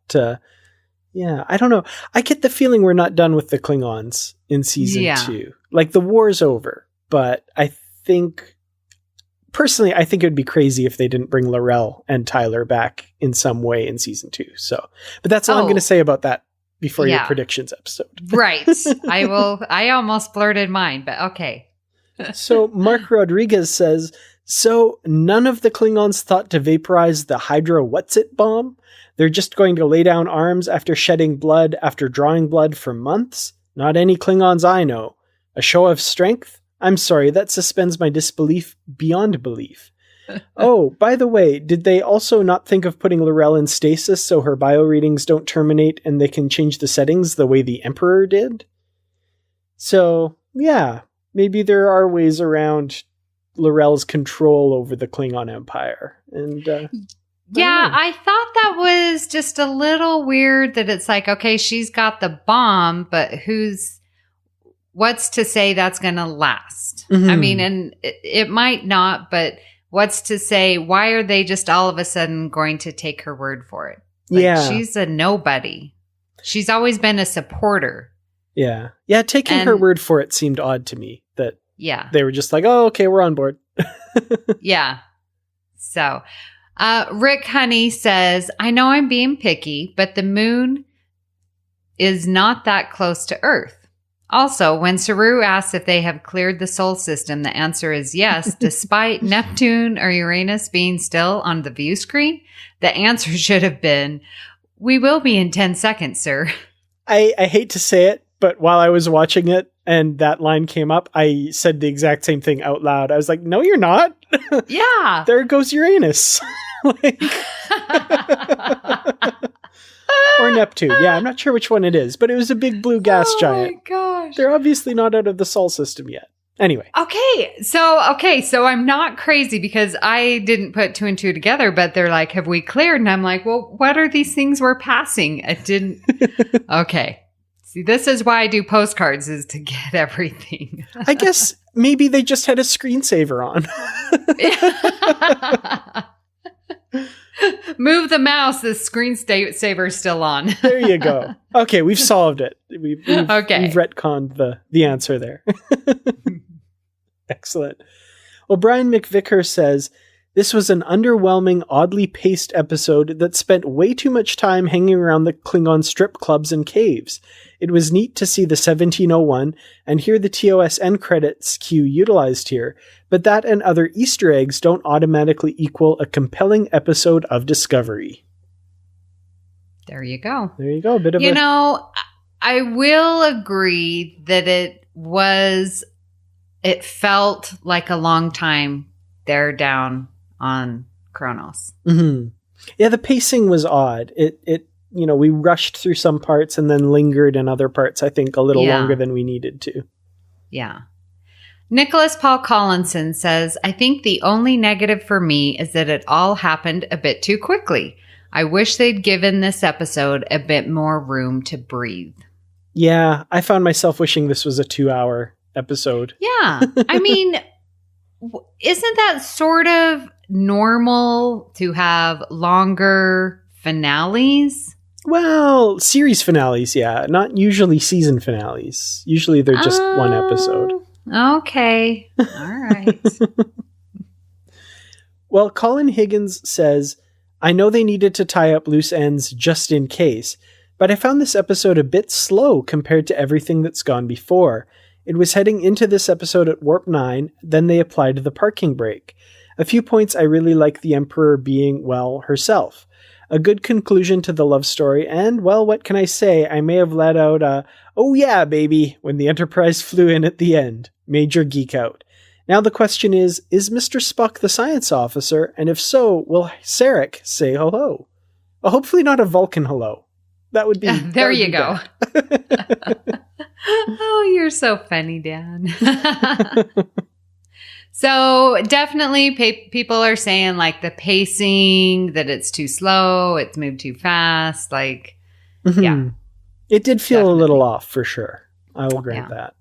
yeah, I don't know. I get the feeling we're not done with the Klingons in season 2. Like, the war's over. But I think, personally, I think it would be crazy if they didn't bring L'Rell and Tyler back in some way in season 2. So, but that's all I'm going to say about that before your predictions episode. Right. I almost blurted mine, but okay. So Mark Rodriguez says, so none of the Klingons thought to vaporize the Hydra What's-It bomb? They're just going to lay down arms after shedding blood after drawing blood for months? Not any Klingons I know. A show of strength? I'm sorry, that suspends my disbelief beyond belief. Oh, by the way, did they also not think of putting L'Rell in stasis so her bioreadings don't terminate and they can change the settings the way the Emperor did? So, yeah, maybe there are ways around L'Rell's control over the Klingon Empire. And I thought that was just a little weird that it's like, okay, she's got the bomb, but what's to say that's going to last? I mean, and it might not, but what's to say, why are they just all of a sudden going to take her word for it? Like, she's a nobody. She's always been a supporter. Yeah. Yeah, taking her word for it seemed odd to me that they were just like, oh, okay, we're on board. Yeah. So, Rick Honey says, I know I'm being picky, but the moon is not that close to Earth. Also, when Saru asks if they have cleared the Sol system, the answer is yes, despite Neptune or Uranus being still on the view screen. The answer should have been, we will be in 10 seconds, sir. I hate to say it, but while I was watching it and that line came up, I said the exact same thing out loud. I was like, no, you're not. Yeah. There goes Uranus. Or Neptune. Yeah, I'm not sure which one it is, but it was a big blue gas giant. Oh my gosh. They're obviously not out of the Sol system yet. Anyway. So I'm not crazy because I didn't put 2 and 2 together, but they're like, have we cleared? And I'm like, well, what are these things we're passing? I didn't. Okay. See, this is why I do postcards, is to get everything. I guess maybe they just had a screensaver on. Move the mouse, the screensaver's still on. There you go. Okay, we've solved it. We've retconned the answer there. Excellent. Well, Brian McVicker says, this was an underwhelming, oddly paced episode that spent way too much time hanging around the Klingon strip clubs and caves. It was neat to see the 1701 and hear the TOS end credits cue utilized here, but that and other Easter eggs don't automatically equal a compelling episode of Discovery. There you go. There you go. I will agree that it felt like a long time there down on Kronos. Mm-hmm. Yeah, the pacing was odd. It we rushed through some parts and then lingered in other parts, I think, a little longer than we needed to. Yeah. Nicholas Paul Collinson says, I think the only negative for me is that it all happened a bit too quickly. I wish they'd given this episode a bit more room to breathe. Yeah, I found myself wishing this was a 2-hour episode. Yeah. I mean, isn't that sort of normal to have longer finales? Well, series finales, yeah. Not usually season finales. Usually they're just one episode. Okay. All right. Well, Colin Higgins says, I know they needed to tie up loose ends just in case, but I found this episode a bit slow compared to everything that's gone before. It was heading into this episode at Warp 9, then they applied the parking brake. A few points I really like the Emperor being, well, herself. A good conclusion to the love story, and, well, what can I say? I may have let out a, oh yeah, baby, when the Enterprise flew in at the end. Major geek out. Now the question is Mr. Spock the science officer? And if so, will Sarek say hello? Well, hopefully not a Vulcan hello. That would be... there you go. Oh, you're so funny, Dan. So definitely people are saying like the pacing, that it's too slow, it's moved too fast. Like, yeah. It did feel a little off for sure. I will grant that.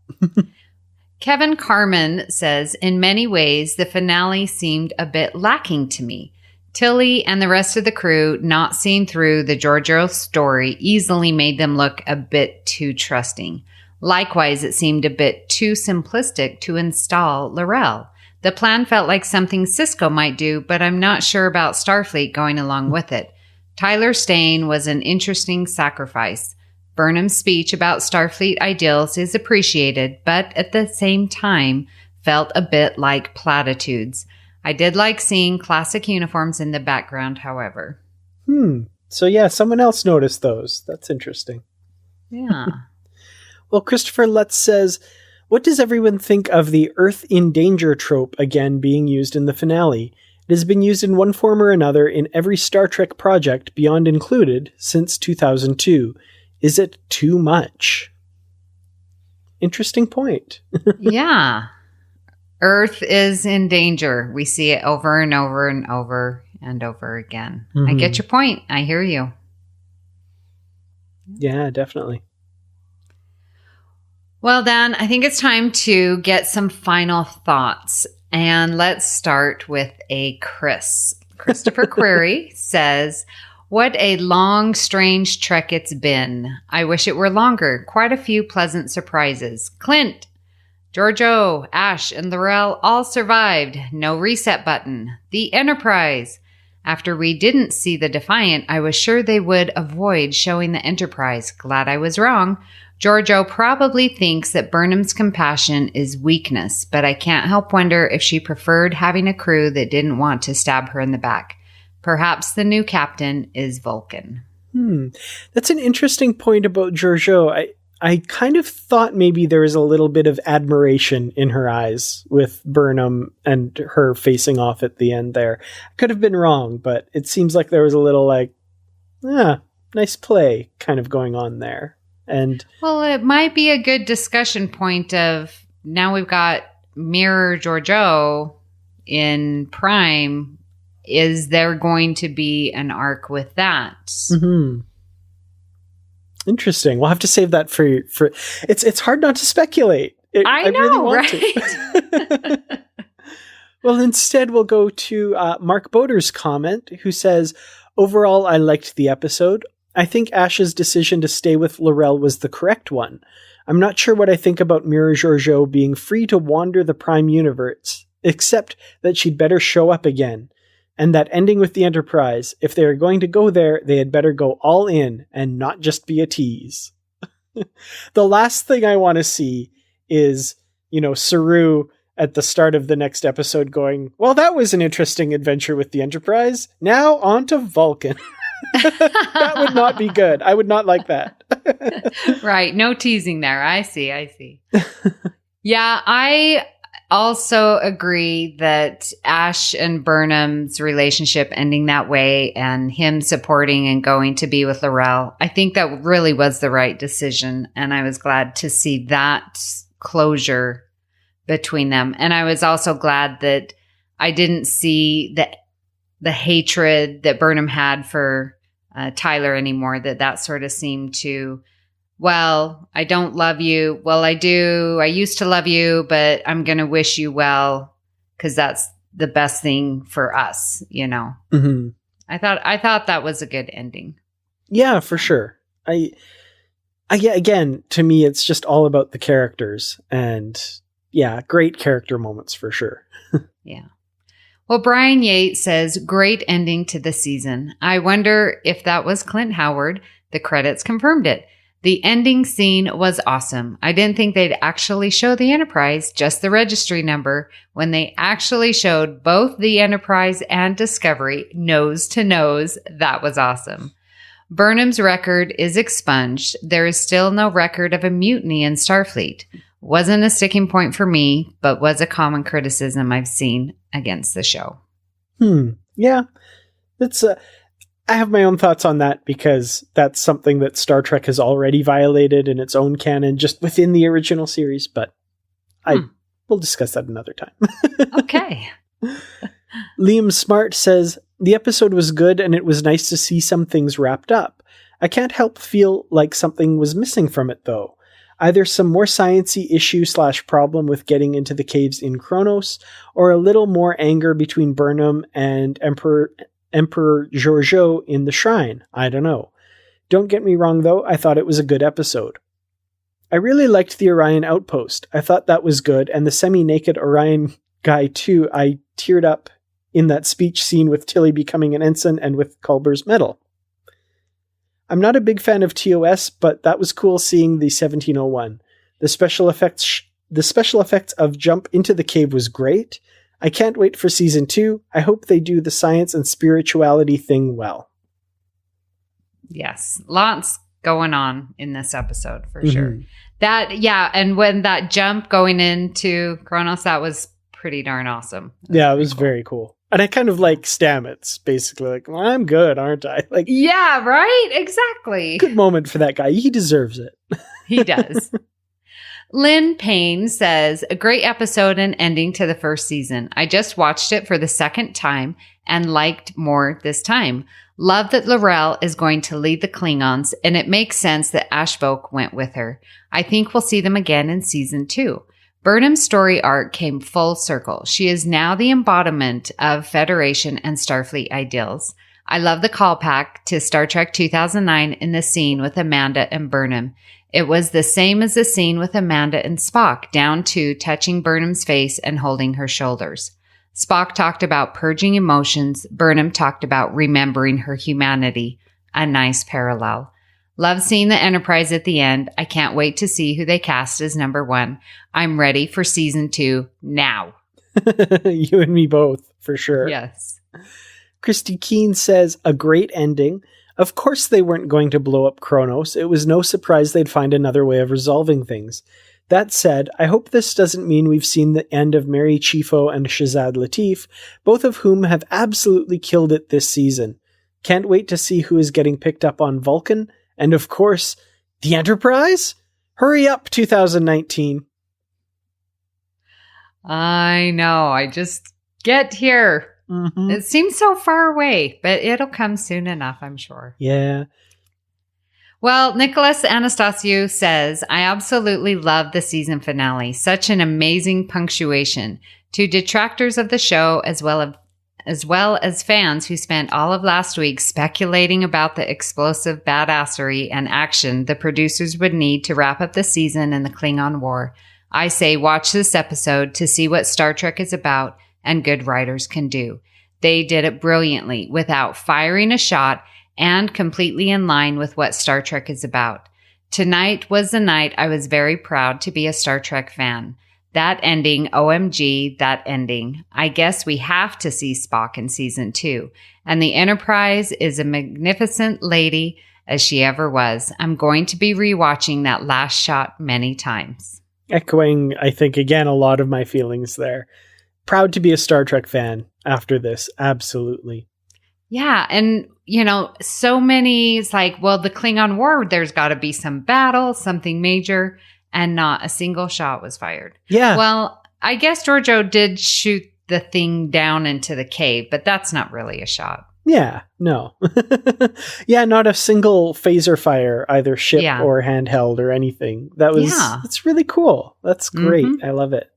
Kevin Carmen says, in many ways, the finale seemed a bit lacking to me. Tilly and the rest of the crew not seeing through the Giorgio story easily made them look a bit too trusting. Likewise, it seemed a bit too simplistic to install L'Rell. The plan felt like something Cisco might do, but I'm not sure about Starfleet going along with it. Tyler staying was an interesting sacrifice. Burnham's speech about Starfleet ideals is appreciated, but at the same time felt a bit like platitudes. I did like seeing classic uniforms in the background, however. So yeah, someone else noticed those. That's interesting. Yeah. Well, Christopher Lutz says, what does everyone think of the Earth in Danger trope again being used in the finale? It has been used in one form or another in every Star Trek project, Beyond included, since 2002. Is it too much? Interesting point. Yeah. Earth is in danger. We see it over and over and over and over again. I get your point. I hear you. Yeah, definitely. Well, Dan, I think it's time to get some final thoughts. And let's start with a Christopher Query says, what a long, strange trek it's been. I wish it were longer. Quite a few pleasant surprises. Clint, Giorgio, Ash, and L'Rell all survived. No reset button. The Enterprise. After we didn't see the Defiant, I was sure they would avoid showing the Enterprise. Glad I was wrong. Giorgio probably thinks that Burnham's compassion is weakness, but I can't help wonder if she preferred having a crew that didn't want to stab her in the back. Perhaps the new captain is Vulcan. That's an interesting point about Giorgio. I kind of thought maybe there was a little bit of admiration in her eyes with Burnham and her facing off at the end there. I could have been wrong, but it seems like there was a little like, nice play kind of going on there. And well, it might be a good discussion point of now we've got Mirror Giorgio in Prime. Is there going to be an arc with that? Interesting. We'll have to save that for it's hard not to speculate. I know, really want right? Well, instead we'll go to Mark Boder's comment, who says, overall, I liked the episode. I think Ash's decision to stay with L'Rell was the correct one. I'm not sure what I think about Mirror Giorgio being free to wander the Prime universe, except that she'd better show up again. And that ending with the Enterprise, if they are going to go there, they had better go all in and not just be a tease. The last thing I want to see is, Saru at the start of the next episode going, well, that was an interesting adventure with the Enterprise. Now on to Vulcan. That would not be good. I would not like that. Right. No teasing there. I see. Yeah, I also agree that Ash and Burnham's relationship ending that way and him supporting and going to be with L'Rell, I think that really was the right decision. And I was glad to see that closure between them. And I was also glad that I didn't see the hatred that Burnham had for Tyler anymore, that sort of seemed to, well, I don't love you. Well, I do. I used to love you, but I'm going to wish you well because that's the best thing for us, Mm-hmm. I thought that was a good ending. Yeah, for sure. Again, to me, it's just all about the characters, and yeah, great character moments for sure. Yeah. Well, Brian Yates says, great ending to the season. I wonder if that was Clint Howard. The credits confirmed it. The ending scene was awesome. I didn't think they'd actually show the Enterprise, just the registry number. When they actually showed both the Enterprise and Discovery nose to nose, that was awesome. Burnham's record is expunged. There is still no record of a mutiny in Starfleet. Wasn't a sticking point for me, but was a common criticism I've seen against the show. Yeah. That's I have my own thoughts on that, because that's something that Star Trek has already violated in its own canon just within the original series, but we'll discuss that another time. Okay. Liam Smart says, the episode was good and it was nice to see some things wrapped up. I can't help feel like something was missing from it though. Either some more sciencey issue / problem with getting into the caves in Kronos, or a little more anger between Burnham and Emperor Georgiou in the Shrine. I don't know. Don't get me wrong though, I thought it was a good episode. I really liked the Orion outpost. I thought that was good, and the semi-naked Orion guy too. I teared up in that speech scene with Tilly becoming an ensign and with Culber's medal. I'm not a big fan of TOS, but that was cool seeing the 1701. The special effects of jump into the cave was great. I can't wait for season 2. I hope they do the science and spirituality thing well. Yes, lots going on in this episode for sure. And when that jump going into Kronos, that was pretty darn awesome. It was very cool. And I kind of like Stamets, basically. Like, well, I'm good, aren't I? Like, yeah, right? Exactly. Good moment for that guy. He deserves it. He does. Lynn Payne says, a great episode and ending to the first season. I just watched it for the second time and liked more this time. Love that L'Rell is going to lead the Klingons, and it makes sense that Ashbok went with her. I think we'll see them again in season 2. Burnham's story arc came full circle. She is now the embodiment of Federation and Starfleet ideals. I love the callback to Star Trek 2009 in the scene with Amanda and Burnham. It was the same as the scene with Amanda and Spock, down to touching Burnham's face and holding her shoulders. Spock talked about purging emotions. Burnham talked about remembering her humanity. A nice parallel. Love seeing the Enterprise at the end. I can't wait to see who they cast as number 1. I'm ready for season 2 now. You and me both, for sure. Yes. Christy Keene says, a great ending. Of course they weren't going to blow up Kronos. It was no surprise they'd find another way of resolving things. That said, I hope this doesn't mean we've seen the end of Mary Chieffo and Shazad Latif, both of whom have absolutely killed it this season. Can't wait to see who is getting picked up on Vulcan. And of course, the Enterprise? Hurry up, 2019. I know. I just get here. Mm-hmm. It seems so far away, but it'll come soon enough, I'm sure. Yeah. Well, Nicholas Anastasiou says, I absolutely love the season finale. Such an amazing punctuation. To detractors of the show, as well as fans who spent all of last week speculating about the explosive badassery and action the producers would need to wrap up the season and the Klingon War, I say watch this episode to see what Star Trek is about and good writers can do. They did it brilliantly without firing a shot and completely in line with what Star Trek is about. Tonight was the night I was very proud to be a Star Trek fan. That ending, OMG, that ending. I guess we have to see Spock in season 2. And the Enterprise is a magnificent lady as she ever was. I'm going to be rewatching that last shot many times. Echoing, I think, again, a lot of my feelings there. Proud to be a Star Trek fan after this. Absolutely. Yeah. And, so many, it's like, well, the Klingon War, there's got to be some battle, something major, and not a single shot was fired. Yeah. Well, I guess Georgiou did shoot the thing down into the cave, but that's not really a shot. Yeah. No. Yeah, not a single phaser fire, either ship or handheld or anything. That's really cool. That's great. Mm-hmm. I love it.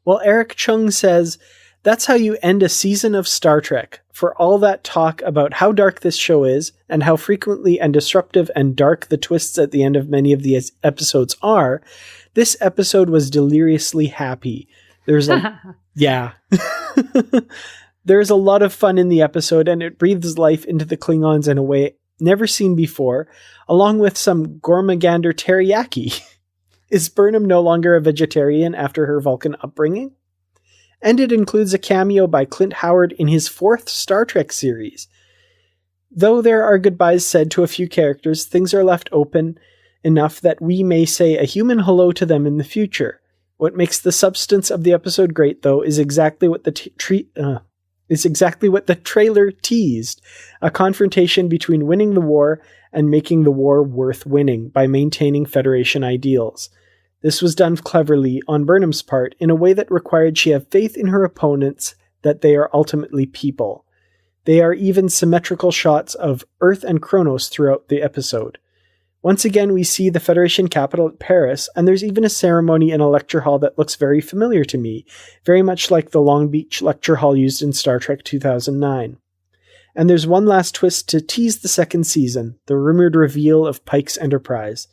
Well, Eric Chung says, That's how you end a season of Star Trek. For all that talk about how dark this show is, and how frequently and disruptive and dark the twists at the end of many of these episodes are, this episode was deliriously happy. There's yeah. There's a lot of fun in the episode, and it breathes life into the Klingons in a way never seen before, along with some Gormagander teriyaki. Is Burnham no longer a vegetarian after her Vulcan upbringing? And it includes a cameo by Clint Howard in his 4th Star Trek series. Though there are goodbyes said to a few characters, things are left open enough that we may say a human hello to them in the future. What makes the substance of the episode great, though, is exactly what the trailer teased: a confrontation between winning the war and making the war worth winning by maintaining Federation ideals. This was done cleverly on Burnham's part in a way that required she have faith in her opponents that they are ultimately people. There are even symmetrical shots of Earth and Kronos throughout the episode. Once again, we see the Federation capital at Paris, and there's even a ceremony in a lecture hall that looks very familiar to me, very much like the Long Beach lecture hall used in Star Trek 2009. And there's one last twist to tease the second season, the rumored reveal of Pike's Enterprise.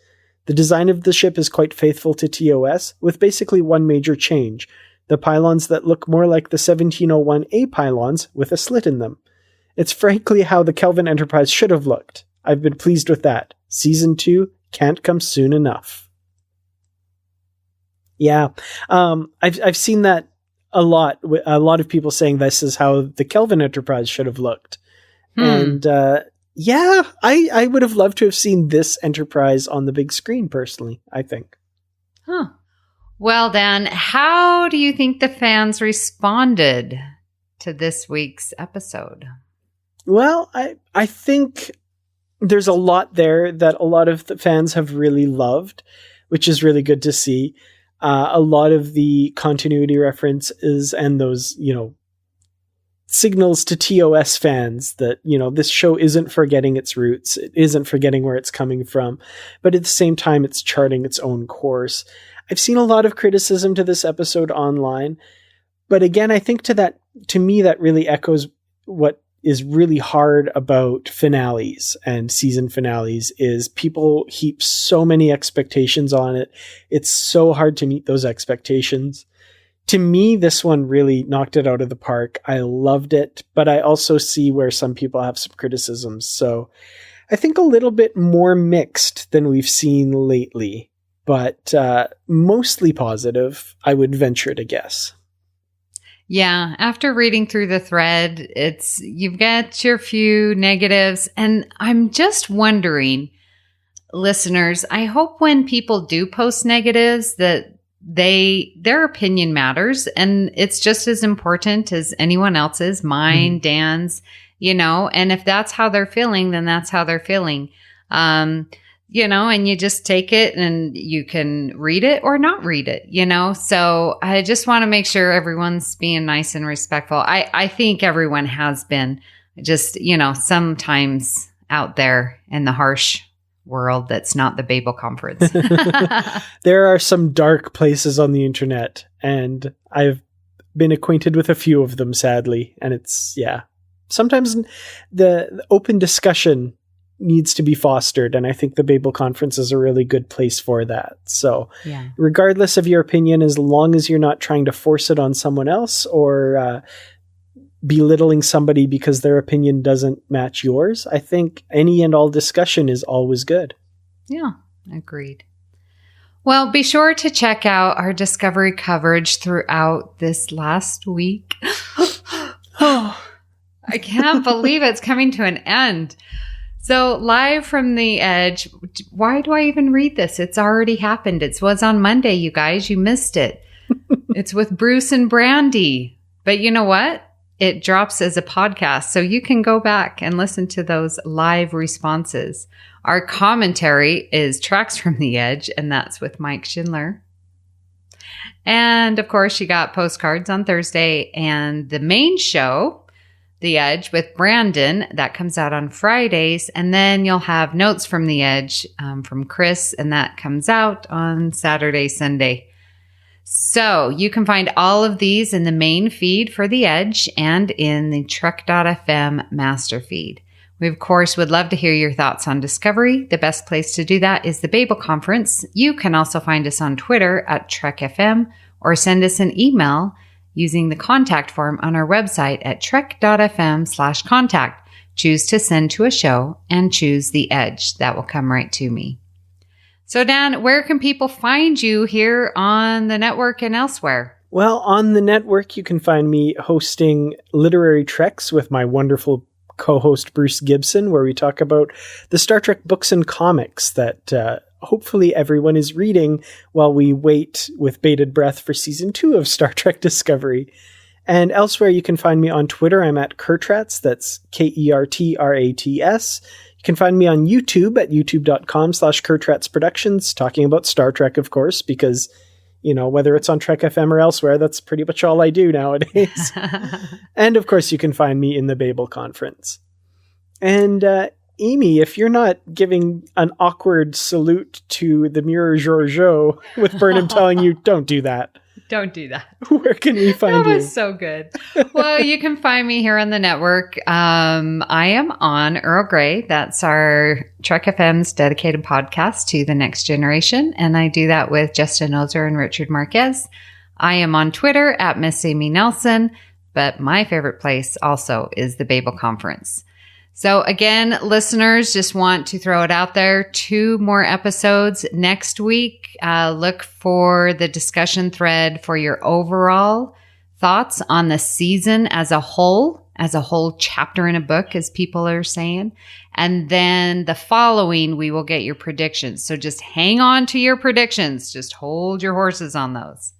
The design of the ship is quite faithful to TOS, with basically one major change: the pylons that look more like the 1701A pylons with a slit in them. It's frankly how the Kelvin Enterprise should have looked. I've been pleased with that. Season 2 can't come soon enough. Yeah, I've seen that a lot. A lot of people saying this is how the Kelvin Enterprise should have looked. And yeah, I would have loved to have seen this Enterprise on the big screen, personally, I think. Huh. Well, Dan, how do you think the fans responded to this week's episode? Well, I think there's a lot there that a lot of the fans have really loved, which is really good to see. A lot of the continuity references and those, signals to TOS fans that, this show isn't forgetting its roots. It isn't forgetting where it's coming from, but at the same time, it's charting its own course. I've seen a lot of criticism to this episode online, but again, I think to me, that really echoes what is really hard about finales and season finales is people heap so many expectations on it. It's so hard to meet those expectations. To me, this one really knocked it out of the park. I loved it, but I also see where some people have some criticisms. So I think a little bit more mixed than we've seen lately, but mostly positive, I would venture to guess. Yeah, after reading through the thread, you've got your few negatives, and I'm just wondering, listeners, I hope when people do post negatives that their opinion matters, and it's just as important as anyone else's, mine, Dan's, and if that's how they're feeling, then that's how they're feeling. And you just take it and you can read it or not read it, So I just want to make sure everyone's being nice and respectful. I think everyone has been, just, sometimes out there in the harsh world that's not the Babel Conference. There are some dark places on the internet, and I've been acquainted with a few of them, sadly. And it's, sometimes the open discussion needs to be fostered, and I think the Babel Conference is a really good place for that. So regardless of your opinion, as long as you're not trying to force it on someone else or belittling somebody because their opinion doesn't match yours, I think any and all discussion is always good. Yeah, agreed. Well, be sure to check out our Discovery coverage throughout this last week. I can't believe it's coming to an end. So live from the Edge, why do I even read this? It's already happened. It was on Monday, you guys. You missed it. It's with Bruce and Brandy. But you know what? It drops as a podcast, so you can go back and listen to those live responses. Our commentary is Tracks from the Edge, and that's with Mike Schindler. And, of course, you got Postcards on Thursday, and the main show, The Edge with Brandon, that comes out on Fridays. And then you'll have Notes from the Edge from Chris, and that comes out on Saturday, Sunday. So you can find all of these in the main feed for The Edge and in the Trek.fm master feed. We, of course, would love to hear your thoughts on Discovery. The best place to do that is the Babel Conference. You can also find us on Twitter at TrekFM or send us an email using the contact form on our website at trek.fm/contact. Choose to send to a show and choose The Edge. That will come right to me. So, Dan, where can people find you here on the network and elsewhere? Well, on the network, you can find me hosting Literary Treks with my wonderful co-host Bruce Gibson, where we talk about the Star Trek books and comics that hopefully everyone is reading while we wait with bated breath for season 2 of Star Trek Discovery. And elsewhere, you can find me on Twitter. I'm at Kertrats. That's Kertrats. You can find me on YouTube at youtube.com/Kertrats Productions, talking about Star Trek, of course, because, you know, whether it's on Trek FM or elsewhere, that's pretty much all I do nowadays. And of course, you can find me in the Babel Conference. And Amy, if you're not giving an awkward salute to the Mirror Giorgio with Burnham telling you, don't do that. Don't do that. Where can we find you? That was so good. Well, you can find me here on the network. I am on Earl Grey. That's our Trek FM's dedicated podcast to the next generation. And I do that with Justin Ozer and Richard Marquez. I am on Twitter at Miss Amy Nelson. But my favorite place also is the Babel Conference. So again, listeners, just want to throw it out there. 2 more episodes next week. Look for the discussion thread for your overall thoughts on the season as a whole chapter in a book, as people are saying. And then the following, we will get your predictions. So just hang on to your predictions. Just hold your horses on those.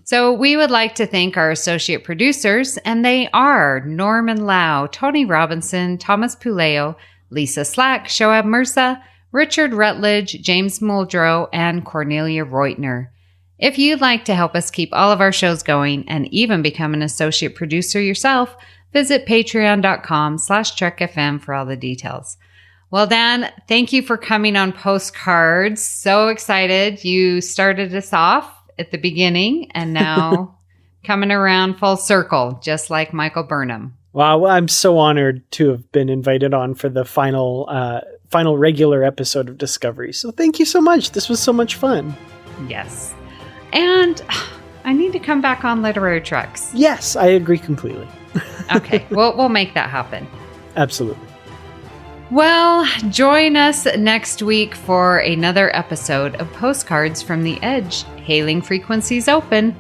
So we would like to thank our associate producers, and they are Norman Lau, Tony Robinson, Thomas Puleo, Lisa Slack, Shoab Mirza, Richard Rutledge, James Muldrow, and Cornelia Reutner. If you'd like to help us keep all of our shows going and even become an associate producer yourself, visit patreon.com/TrekFM for all the details. Well, Dan, thank you for coming on Postcards. So excited. You started us off at the beginning and now coming around full circle, just like Michael Burnham. Wow, well, I'm so honored to have been invited on for the final regular episode of Discovery. So thank you so much. This was so much fun. Yes. And I need to come back on Literary Treks. Yes, I agree completely. Okay, we'll make that happen. Absolutely. Well, join us next week for another episode of Postcards from the Edge. Hailing frequencies open.